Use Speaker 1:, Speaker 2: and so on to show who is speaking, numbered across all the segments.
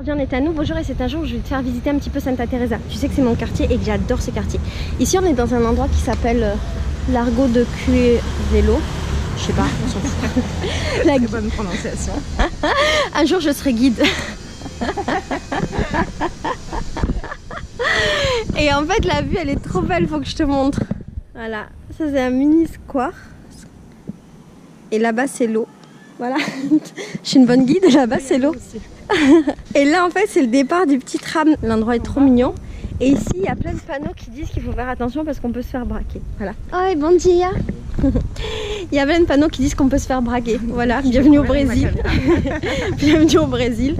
Speaker 1: Aujourd'hui on est à Nouveau Jour et c'est un jour où je vais te faire visiter un petit peu Santa Teresa. Tu sais que c'est mon quartier et que j'adore ce quartier. Ici on est dans un endroit qui s'appelle Largo de Cuevelo. Je sais pas, on s'en fout.
Speaker 2: Très bonne prononciation.
Speaker 1: Un jour je serai guide. Et en fait la vue elle est trop belle, faut que je te montre. Voilà, ça c'est un mini square. Et là-bas c'est l'eau. Voilà, je suis une bonne guide, là-bas c'est l'eau. Et là en fait c'est le départ du petit tram. L'endroit est trop mignon. Et ici il y a plein de panneaux qui disent qu'il faut faire attention parce qu'on peut se faire braquer. Voilà. Oh et bon dia. Il y a plein de panneaux qui disent qu'on peut se faire braquer. Voilà, bienvenue au Brésil. Bienvenue au Brésil.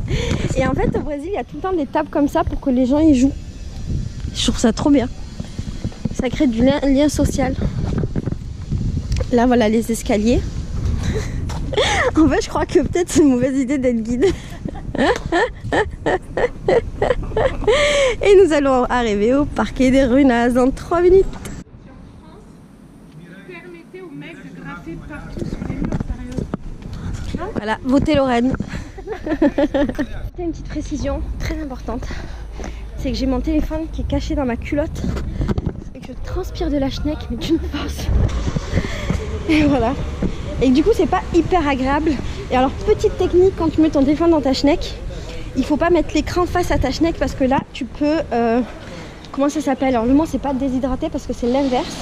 Speaker 1: Et en fait au Brésil il y a tout le temps des tables comme ça pour que les gens y jouent. Je trouve ça trop bien. Ça crée du lien social. Là voilà les escaliers. En fait je crois que peut-être c'est une mauvaise idée d'être guide. Et nous allons arriver au Parque des Runas dans 3 minutes.
Speaker 2: Permettez aux mecs de graffer partout sur les murs, sérieux.
Speaker 1: Voilà, votez Lorraine. Une petite précision très importante, c'est que j'ai mon téléphone qui est caché dans ma culotte et que je transpire de la schneck mais d'une force. Et voilà. Et du coup c'est pas hyper agréable. Et alors petite technique, quand tu mets ton téléphone dans ta schneck, il faut pas mettre l'écran face à ta schneck parce que là tu peux comment ça s'appelle, alors le mot c'est pas déshydrater parce que c'est l'inverse.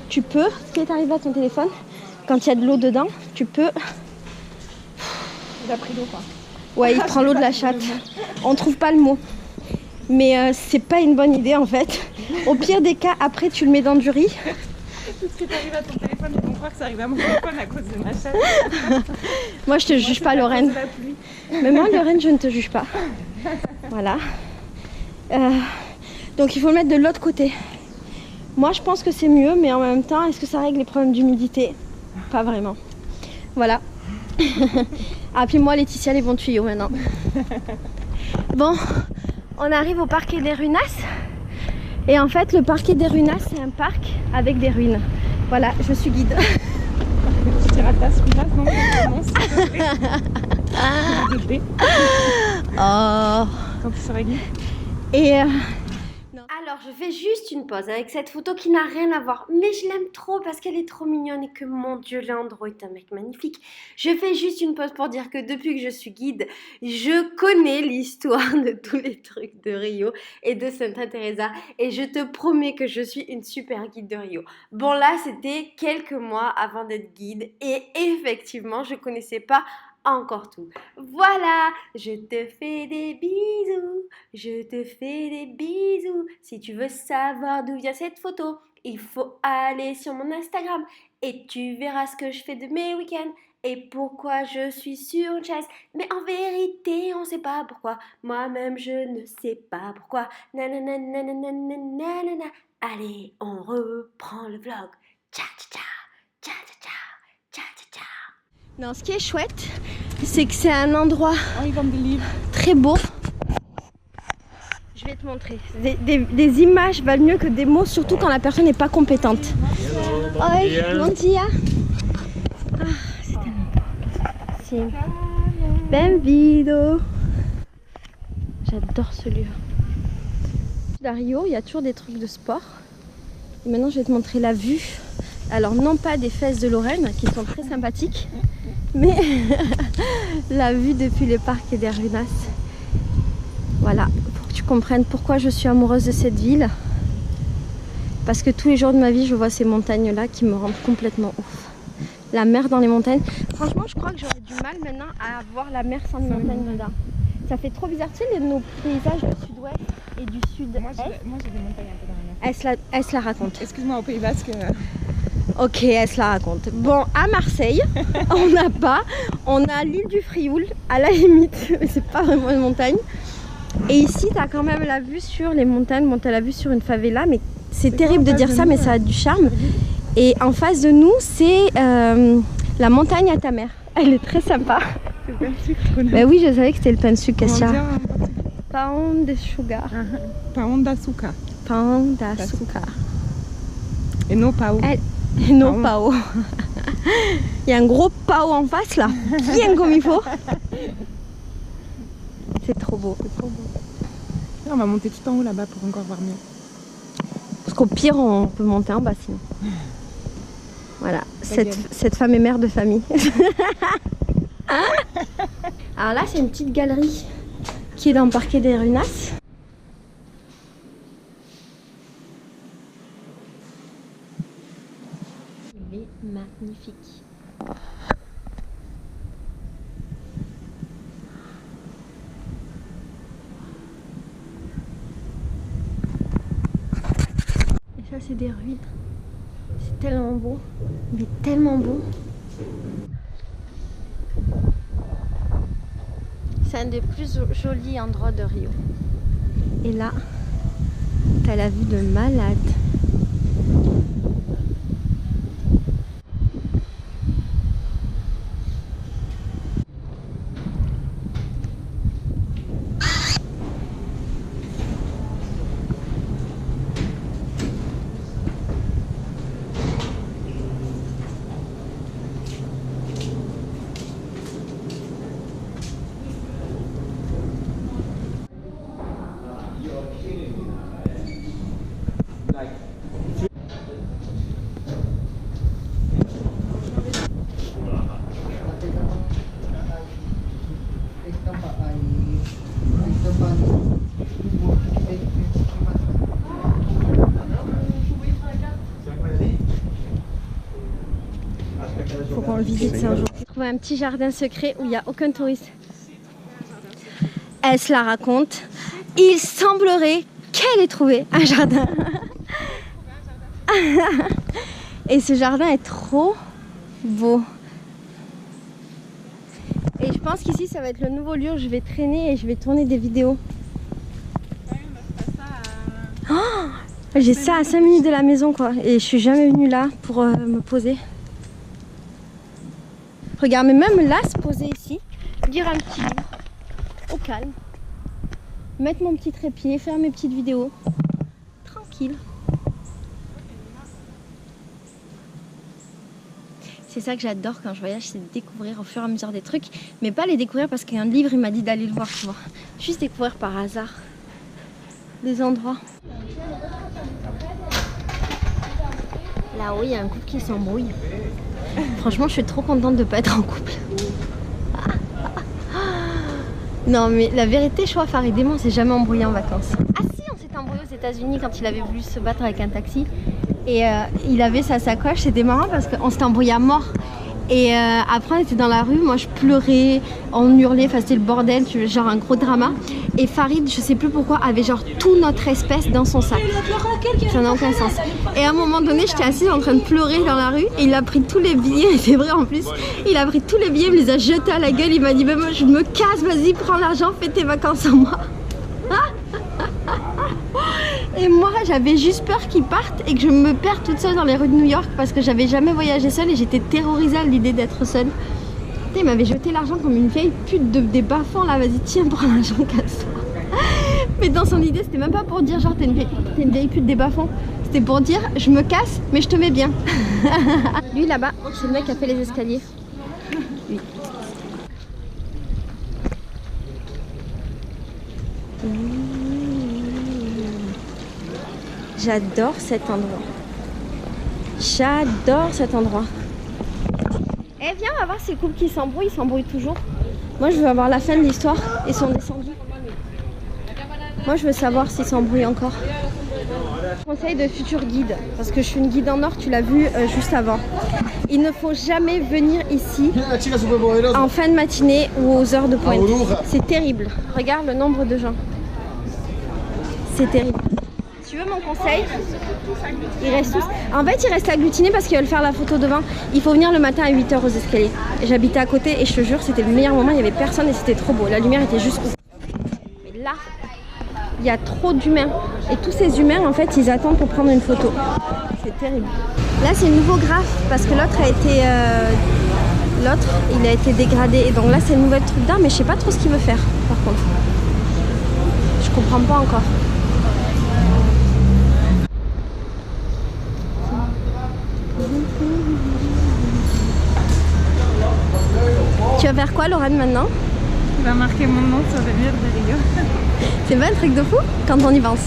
Speaker 1: Tu peux, ce qui est arrivé à ton téléphone, quand il y a de l'eau dedans, tu peux.
Speaker 2: Il a pris l'eau quoi.
Speaker 1: Ouais, il prend l'eau de la chatte. On trouve pas le mot. Mais c'est pas une bonne idée en fait. Au pire des cas, après tu le mets dans du riz.
Speaker 2: Tout ce qui t'arrive à ton téléphone, ils vont croire que ça arrive à mon téléphone à cause de ma chatte.
Speaker 1: Moi je te juge pas Lorraine. Mais moi Lorraine je ne te juge pas. Voilà. Donc il faut le mettre de l'autre côté. Moi je pense que c'est mieux, mais en même temps, est-ce que ça règle les problèmes d'humidité? Pas vraiment. Voilà. Ah puis moi Laetitia les bons tuyaux maintenant. Bon, on arrive au Parque des Runas. Et en fait le Parque des Runas c'est un parc avec des ruines. Voilà, je suis guide.
Speaker 2: Tu diras ta runas, non? Non, s'il te plaît.
Speaker 1: Oh.
Speaker 2: Quand tu seras guide.
Speaker 1: Et non. Alors je fais juste une pause avec cette photo qui n'a rien à voir, mais je l'aime trop parce qu'elle est trop mignonne et que mon Dieu, Leandro est un mec magnifique. Je fais juste une pause pour dire que depuis que je suis guide, je connais l'histoire de tous les trucs de Rio et de Santa Teresa et je te promets que je suis une super guide de Rio. Bon là c'était quelques mois avant d'être guide et effectivement je connaissais pas encore tout. Voilà, je te fais des bisous, je te fais des bisous. Si tu veux savoir d'où vient cette photo, il faut aller sur mon Instagram et tu verras ce que je fais de mes week-ends et pourquoi je suis sur une chaise. Mais en vérité, on sait pas pourquoi. Moi-même, je ne sais pas pourquoi. Nanana, nanana, nanana. Allez, on reprend le vlog. Tcha tcha tcha tcha tcha tcha tcha. Non, ce qui est chouette, c'est que c'est un endroit très beau. Je vais te montrer. Des images valent mieux que des mots, surtout quand la personne n'est pas compétente. Oi, bon dia. Ah, c'est tellement beau. Si. Benvido. J'adore ce lieu. À Rio, il y a toujours des trucs de sport. Et maintenant, je vais te montrer la vue. Alors, non pas des fesses de Lorraine, qui sont très sympathiques, mais la vue depuis le Parque des Runas. Voilà, pour que tu comprennes pourquoi je suis amoureuse de cette ville. Parce que tous les jours de ma vie, je vois ces montagnes-là qui me rendent complètement ouf. La mer dans les montagnes. Franchement, je crois que j'aurais du mal maintenant à voir la mer sans les montagnes là. Ça fait trop bizarre, tu sais, nos paysages du sud-ouest et du sud-est.
Speaker 2: Moi, j'ai des montagnes un peu dans la mer.
Speaker 1: Elle se la raconte.
Speaker 2: Excuse-moi, au Pays Basque.
Speaker 1: Ok, elle se la raconte. Bon, à Marseille, on n'a pas. On a l'île du Frioul, à la limite, mais c'est pas vraiment une montagne. Et ici, tu as quand même la vue sur les montagnes. Bon, tu as la vue sur une favela, mais c'est terrible de dire ça, mais ça a du charme. Et en face de nous, c'est la montagne à ta mère. Elle est très sympa.
Speaker 2: C'est le pain de sucre.
Speaker 1: Bah oui, je savais que c'était le pain de sucre,
Speaker 2: Comment
Speaker 1: Cassia.
Speaker 2: dire,
Speaker 1: Pain de sugar.
Speaker 2: Paon d'asuka.
Speaker 1: Pain d'asucar.
Speaker 2: Et no pao.
Speaker 1: Non, pao. Il y a un gros pao en face là, bien comme il faut. C'est trop beau.
Speaker 2: C'est trop beau. Là, on va monter tout en haut là-bas pour encore voir mieux.
Speaker 1: Parce qu'au pire, on peut monter en bas sinon. Voilà, cette femme est mère de famille. Alors là, c'est une petite galerie qui est dans le parquet des Runas. Il est magnifique. Et ça, c'est des ruines. C'est tellement beau, mais tellement beau. C'est un des plus jolis endroits de Rio. Et là, t'as la vue de malade. Faut qu'on le visite un jour. J'ai trouvé un petit jardin secret où il n'y a aucun touriste. Elle se la raconte. Il semblerait qu'elle ait trouvé un jardin. Et ce jardin est trop beau. Et je pense qu'ici ça va être le nouveau lieu où je vais traîner et je vais tourner des vidéos. Oh, j'ai ça à 5 minutes de la maison quoi. Et je suis jamais venue là pour me poser. Regarde, mais même là, se poser ici, lire un petit livre, au calme, mettre mon petit trépied, faire mes petites vidéos, tranquille. C'est ça que j'adore quand je voyage, c'est de découvrir au fur et à mesure des trucs, mais pas les découvrir parce qu'il y a un livre, il m'a dit d'aller le voir, tu vois. Juste découvrir par hasard des endroits. Là-haut, il y a un couple qui s'embrouille. Franchement, je suis trop contente de ne pas être en couple. Non, mais la vérité, je crois, Farid et moi, on s'est jamais embrouillé en vacances. Ah si, on s'est embrouillé aux États-Unis quand il avait voulu se battre avec un taxi. Et il avait sa sacoche, c'était marrant parce qu'on s'était embrouillé à mort. Et après on était dans la rue, moi je pleurais, on hurlait, enfin c'était le bordel, genre un gros drama. Et Farid, je sais plus pourquoi, avait genre toute notre espèce dans son sac. Ça n'a aucun sens. Et à un moment donné, j'étais assise en train de pleurer dans la rue et il a pris tous les billets, et c'est vrai en plus, il a pris tous les billets, il me les a jetés à la gueule, il m'a dit bah, moi je me casse, vas-y prends l'argent, fais tes vacances en moi. Et moi j'avais juste peur qu'il parte et que je me perde toute seule dans les rues de New York parce que j'avais jamais voyagé seule et j'étais terrorisée à l'idée d'être seule. Il m'avait jeté l'argent comme une vieille pute des bas-fonds là, vas-y tiens prends l'argent, casse-toi. Mais dans son idée c'était même pas pour dire genre t'es une vieille pute des bas-fonds, c'était pour dire je me casse mais je te mets bien. Lui là-bas c'est le mec qui a fait les escaliers. Lui. J'adore cet endroit. J'adore cet endroit. Eh viens, on va voir ces couples qui s'embrouillent, ils s'embrouillent toujours. Moi je veux avoir la fin de l'histoire. Ils sont descendus. Moi je veux savoir s'ils s'embrouillent encore. Conseil de futur guide, parce que je suis une guide en or, tu l'as vu juste avant. Il ne faut jamais venir ici en fin de matinée ou aux heures de pointe. C'est terrible. Regarde le nombre de gens. C'est terrible. Tu veux mon conseil? Ils restent tous. En fait, ils restent agglutinés parce qu'ils veulent faire la photo devant. Il faut venir le matin à 8 h aux escaliers. J'habitais à côté et je te jure, c'était le meilleur moment. Il n'y avait personne et c'était trop beau. La lumière était juste ouf. Mais là, il y a trop d'humains. Et tous ces humains, en fait, ils attendent pour prendre une photo. C'est terrible. Là, c'est le nouveau graphe parce que l'autre a été. L'autre, il a été dégradé. Et donc là, c'est le nouvel truc d'art, mais je sais pas trop ce qu'il veut faire, par contre. Je comprends pas encore. Tu vas faire quoi, Lorraine, maintenant?
Speaker 2: Il va marquer mon nom sur le mur de Rio.
Speaker 1: C'est pas un truc de fou quand on y pense.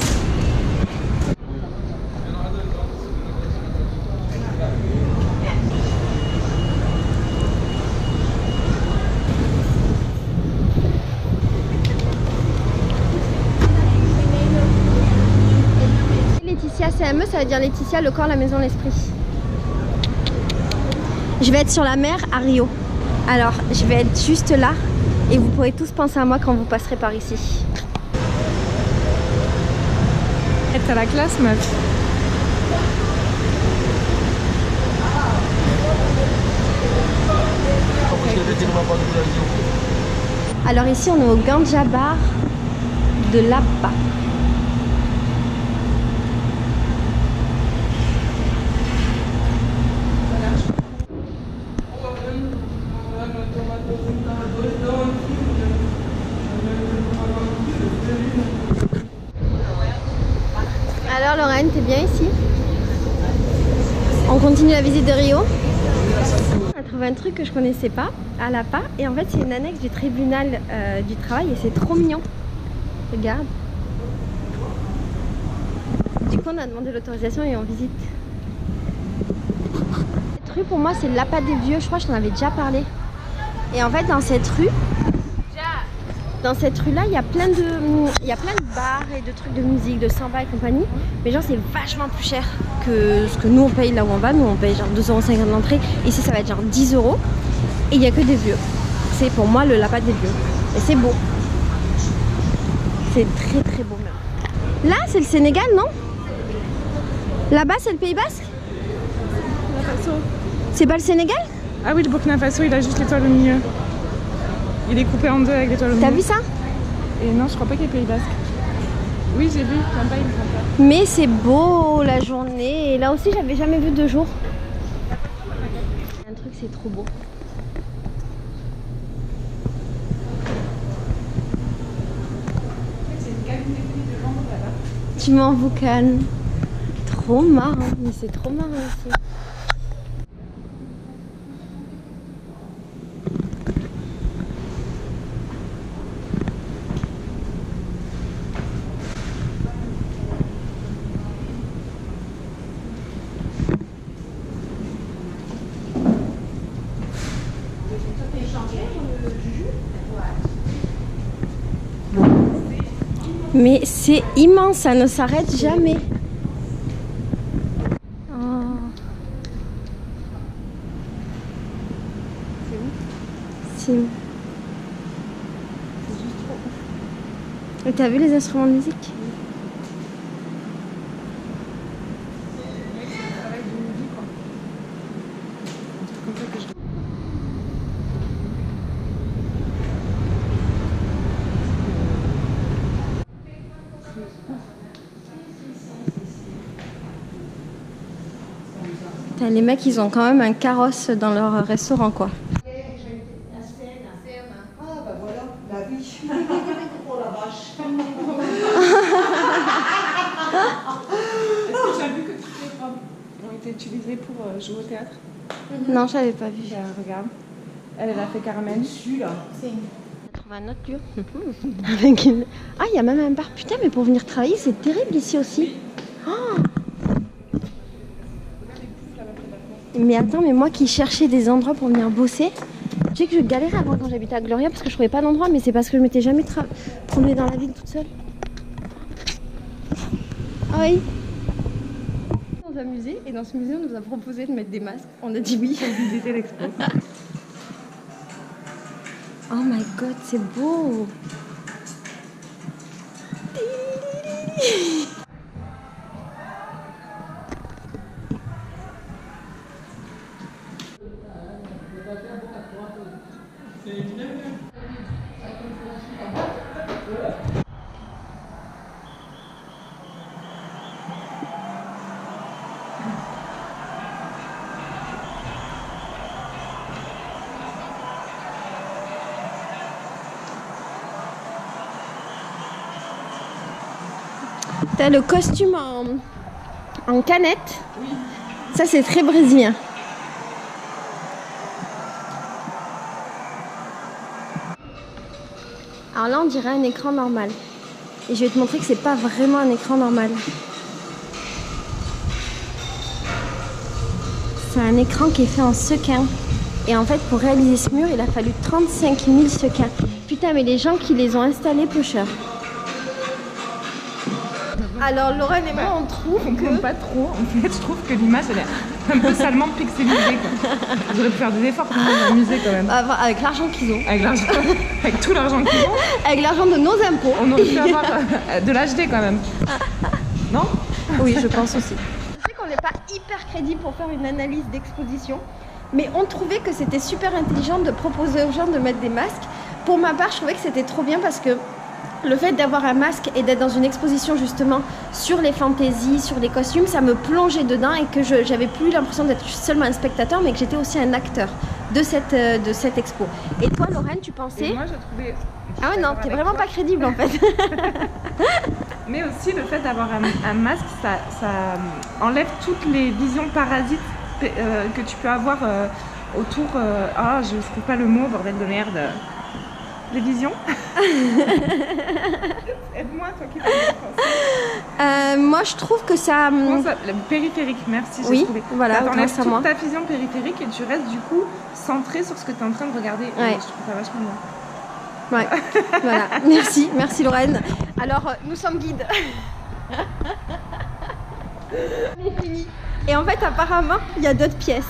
Speaker 1: Laetitia CME, ça veut dire Laetitia, le corps, la maison, l'esprit. Je vais être sur la mer à Rio. Alors, je vais être juste là et vous pourrez tous penser à moi quand vous passerez par ici.
Speaker 2: T'as la classe, meuf.
Speaker 1: Alors ici, on est au Ganja Bar de Lapa. Alors Lorraine, t'es bien ici? On continue la visite de Rio. On a trouvé un truc que je connaissais pas à Lapa et en fait c'est une annexe du tribunal du travail et c'est trop mignon. Regarde. Du coup on a demandé l'autorisation et on visite. Cette rue pour moi c'est Lapa des Vieux, je crois que je t'en avais déjà parlé. Et en fait dans cette rue là, il y a plein de bars et de trucs de musique, de samba et compagnie. Mais genre, c'est vachement plus cher que ce que nous on paye là où on va. Nous on paye genre 2,50 € l'entrée. Ici, ça va être genre 10 €. Et il n'y a que des vieux. C'est pour moi le Lapa des Vieux. Et c'est beau. C'est très très beau même. Là, c'est le Sénégal, non? Là-bas, c'est le Pays Basque? C'est pas le Sénégal?
Speaker 2: Ah oui, le Burkina Faso, il a juste l'étoile au milieu. Il est coupé en deux avec l'étoile au milieu.
Speaker 1: T'as vu ça?
Speaker 2: Et non, je crois pas qu'il y ait Pays Basque. Oui, j'ai vu, même pas, il me semble pas.
Speaker 1: Mais c'est beau la journée. Et là aussi, j'avais jamais vu de jour. Un truc, c'est trop beau.
Speaker 2: C'est une cabine d'équipe de vente là-bas.
Speaker 1: Tu m'en boucanes. Trop marrant. Mais c'est trop marrant ici. Mais c'est immense, ça ne s'arrête jamais. Oh.
Speaker 2: C'est où?
Speaker 1: C'est où?
Speaker 2: C'est juste trop ouf.
Speaker 1: Et t'as vu les instruments de musique?
Speaker 2: C'est un travail de musique, quoi. Un truc comme ça que je...
Speaker 1: Putain, les mecs, ils ont quand même un carrosse dans leur restaurant, quoi.
Speaker 3: Ah bah voilà, la vie. Oh la vache.
Speaker 2: Est-ce que tu as vu que toutes les robes ont été utilisées pour jouer au théâtre?
Speaker 1: Non, j'avais pas vu.
Speaker 2: Ben, regarde. Elle a fait Carmen.
Speaker 3: Celui-là.
Speaker 1: On a trouvé un autre lieu. Avec une... Ah, il y a même un bar. Putain, mais pour venir travailler, c'est terrible ici aussi. Oh. Mais attends, mais moi qui cherchais des endroits pour venir bosser, tu sais que je galérais avant quand j'habitais à Gloria parce que je trouvais pas d'endroit, mais c'est parce que je m'étais jamais promenée dans la ville toute seule. Ah oui. Dans un musée, et dans ce musée, on nous a proposé de mettre des masques. On a dit oui.
Speaker 2: Pour visiter l'expo.
Speaker 1: Oh my god, c'est beau. T'as le costume en canette. Oui. Ça, c'est très brésilien. Alors là, on dirait un écran normal. Et je vais te montrer que c'est pas vraiment un écran normal. C'est un écran qui est fait en sequin. Et en fait, pour réaliser ce mur, il a fallu 35 000 sequins. Putain, mais les gens qui les ont installés, peu cher. Alors, Lorraine et moi, on trouve que...
Speaker 2: Pas trop. En fait, je trouve que l'image, elle est un peu salement pixelisée, quoi. J'aurais pu faire des efforts pour m'amuser quand même.
Speaker 1: Avec l'argent qu'ils ont.
Speaker 2: Avec tout l'argent qu'ils ont.
Speaker 1: Avec l'argent de nos impôts.
Speaker 2: On aurait pu avoir de l'HD quand même. Non?
Speaker 1: Oui, je pense aussi. Je sais qu'on n'est pas hyper crédible pour faire une analyse d'exposition, mais on trouvait que c'était super intelligent de proposer aux gens de mettre des masques. Pour ma part, je trouvais que c'était trop bien parce que le fait d'avoir un masque et d'être dans une exposition justement sur les fantaisies, sur les costumes, ça me plongeait dedans et que j'avais plus l'impression d'être seulement un spectateur, mais que j'étais aussi un acteur de cette expo. Et toi, Lorraine, tu pensais?
Speaker 2: Et moi, je trouvais...
Speaker 1: Ah ouais, non, t'es vraiment pas crédible en fait.
Speaker 2: Mais aussi le fait d'avoir un masque, ça enlève toutes les visions parasites que tu peux avoir autour... Ah, je ne trouve pas le mot, bordel de merde. Les visions. Aide-moi, toi qui parles.
Speaker 1: Moi, je trouve que ça...
Speaker 2: Le périphérique, merci.
Speaker 1: Oui,
Speaker 2: trouvé.
Speaker 1: voilà,
Speaker 2: t'enlèves
Speaker 1: grâce à moi.
Speaker 2: toute ta vision périphérique et tu restes du coup centré sur ce que tu es en train de regarder.
Speaker 1: Ouais.
Speaker 2: Et je trouve ça vachement bien.
Speaker 1: Ouais, voilà. Merci Lorraine. Alors, nous sommes guides. C'est fini. Et en fait, apparemment, il y a d'autres pièces.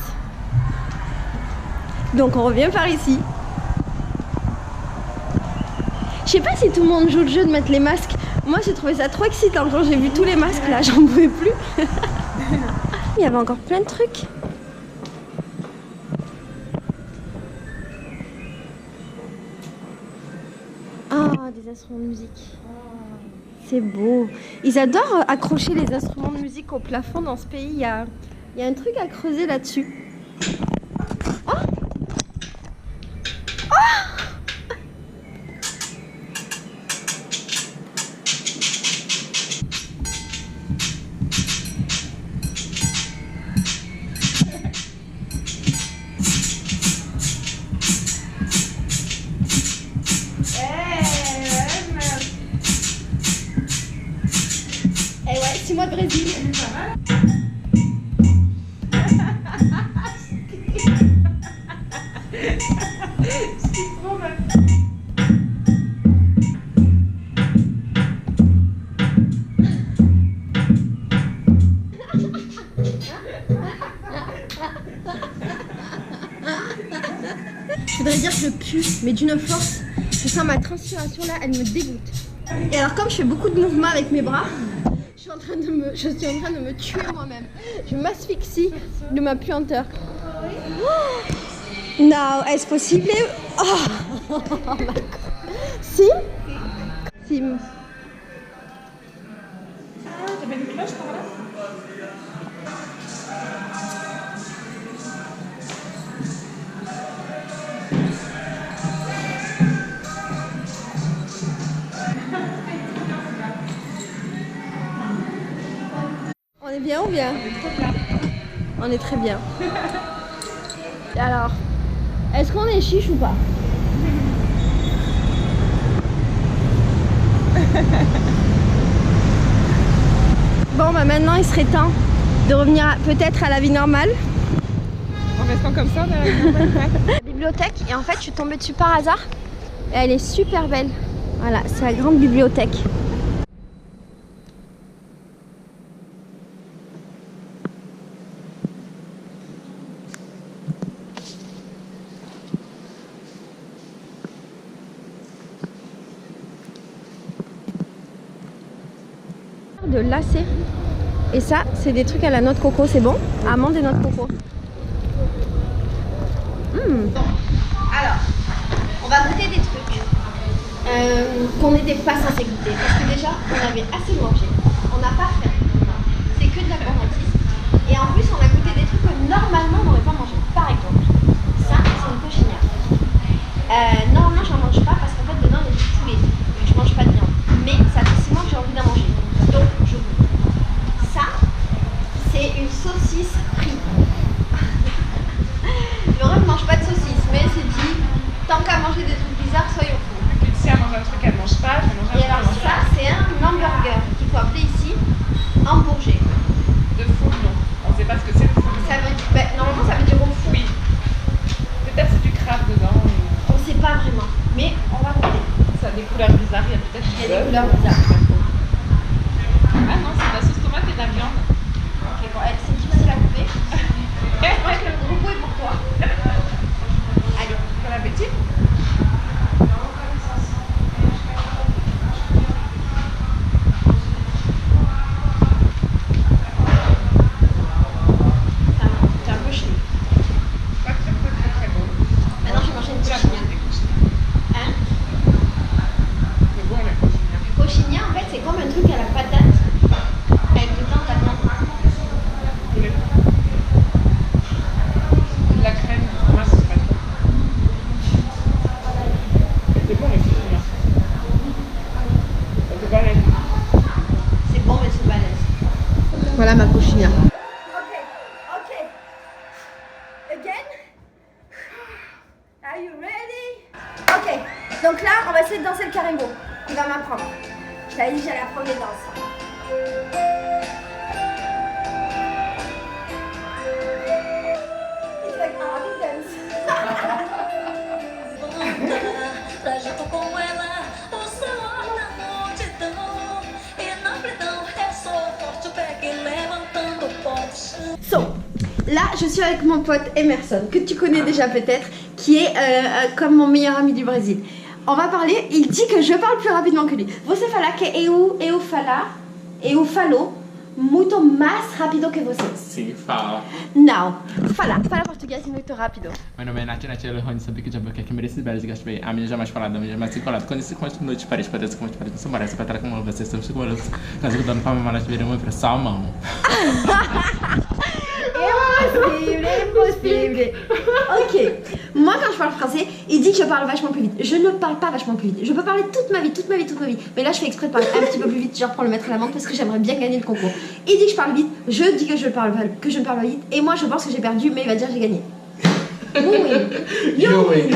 Speaker 1: Donc, on revient par ici. Je sais pas si tout le monde joue le jeu de mettre les masques. Moi, j'ai trouvé ça trop excitant quand j'ai vu tous les masques là, j'en pouvais plus. Il y avait encore plein de trucs. Ah, des instruments de musique. C'est beau. Ils adorent accrocher les instruments de musique au plafond dans ce pays. Il y a un truc à creuser là-dessus. Oh! Eh ouais, 6 mois de Brésil. Je voudrais dire que je pue, mais d'une force. Je sens ma transpiration là, elle me dégoûte. Et alors comme je fais beaucoup de mouvements avec mes bras, je suis en train de me tuer moi-même. Je m'asphyxie de ma puanteur. Non, est-ce possible? Oh, si? Si.
Speaker 2: T'avais une cloche par là?
Speaker 1: On est bien ou bien? On est très bien. Et alors, est-ce qu'on est chiche ou pas? Bon, bah maintenant il serait temps de revenir peut-être à la vie normale.
Speaker 2: En restant comme ça, on a
Speaker 1: La bibliothèque, et en fait je suis tombée dessus par hasard. Et elle est super belle. Voilà, c'est la grande bibliothèque. De lacets. Et ça, c'est des trucs à la noix de coco, c'est bon? Amandes et noix de coco. Alors, on va goûter des trucs qu'on n'était pas censé goûter. Parce que déjà, on avait assez mangé. On n'a pas faim. C'est que de la gourmandise. Et en plus, on a goûté des trucs que normalement on n'aurait pas mangé. Par exemple, ça, c'est une cochinière. Normalement, j'en mange pas parce qu'en fait, dedans, il y a du poulet. Donc, je mange pas de viande. Mais ça fait 6 mois que j'ai envie d'en manger. Donc, je goûte. Ça, c'est une saucisse frite. Laurent ne mange pas de saucisse, mais elle s'est dit, tant qu'à manger des trucs bizarres, soyons fous.
Speaker 2: Laetitia mange un truc à
Speaker 1: En Bourget.
Speaker 2: De fourgon. On ne sait pas ce que c'est le fourgon.
Speaker 1: Ça veut dire, ben, normalement ça veut dire au four.
Speaker 2: Oui. Peut-être c'est du crabe dedans.
Speaker 1: On sait pas vraiment, mais on va goûter.
Speaker 2: Ça a des couleurs bizarres. Il y a peut-être du
Speaker 1: Il y a des
Speaker 2: beurre.
Speaker 1: couleurs bizarres.
Speaker 2: Ah non, c'est de la sauce tomate et de la viande.
Speaker 1: Ok, bon, c'est difficile à couper. Je pense que le gros goût est pour toi. Allez,
Speaker 2: Bon appétit.
Speaker 1: c'est un peu chelou.
Speaker 2: Pas très bon.
Speaker 1: Maintenant je vais manger une
Speaker 2: C'est la
Speaker 1: cochinière.
Speaker 2: première des cochinières.
Speaker 1: Hein?
Speaker 2: C'est bon les cochinières.
Speaker 1: Cochinière, en fait, c'est comme un truc à la patate avec dedans de la viande.
Speaker 2: De la crème, du fromage, c'est pas trop. C'est bon les cochinières. Ça fait pareil.
Speaker 1: C'est bon, mais c'est balèze. Voilà ma cochinière. Ok. Again. Are you ready? Ok. Donc là, on va essayer de danser le carimbo. Il va m'apprendre. Je t'avais dit que j'allais apprendre les danses. It's like Arabic dance.
Speaker 4: Junto com ela, o suor na multidão. E na amplidão, ressoa forte o pé que levantando o pó do chão.
Speaker 1: So, là, je suis avec mon pote Emerson, que tu connais déjà peut-être, qui est comme mon meilleur ami du Brésil. On va parler, il dit que je parle plus rapidement que lui. Você fala que eu falo muito mais rápido que você.
Speaker 5: Sim, fala.
Speaker 1: Não, fala português muito rápido.
Speaker 5: Meu nome é Nath Lerrone, sabe que já bloqueia que merece belas de gastar. A minha jamais falada, a minha jamais colada. Quando se conta noite para as paredes, como te parece, não parece para trás como você está com elas. Caso dando para malas viram uma pressão a mão.
Speaker 1: Impossible. Ok. Moi, quand je parle français, il dit que je parle vachement plus vite. Je ne parle pas vachement plus vite. Je peux parler toute ma vie. Mais là, je fais exprès de parler un petit peu plus vite, genre pour le mettre à l'amende parce que j'aimerais bien gagner le concours. Il dit que je parle vite. Je dis que je ne parle pas vite. Et moi, je pense que j'ai perdu, mais il va dire que j'ai gagné. You win.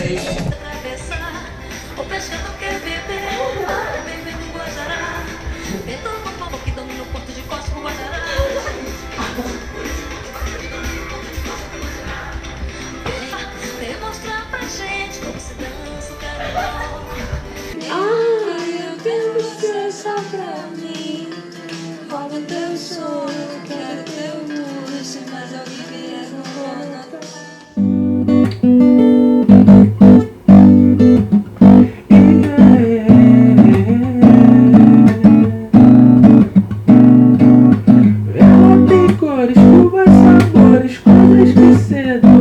Speaker 4: Atravessar, o pescador quer beber. Vem, vem no Guajará. Dentro do povo que domina o porto de Foz pro Guajará. Vem mostrar pra gente como se dança o carnaval. Eu quero que seja pra mim. Roga teu sonho, quero teu tudo. Se mais alguém vier, não vou notar.
Speaker 6: Ela tem cores, curvas, sabores, coisas que cedo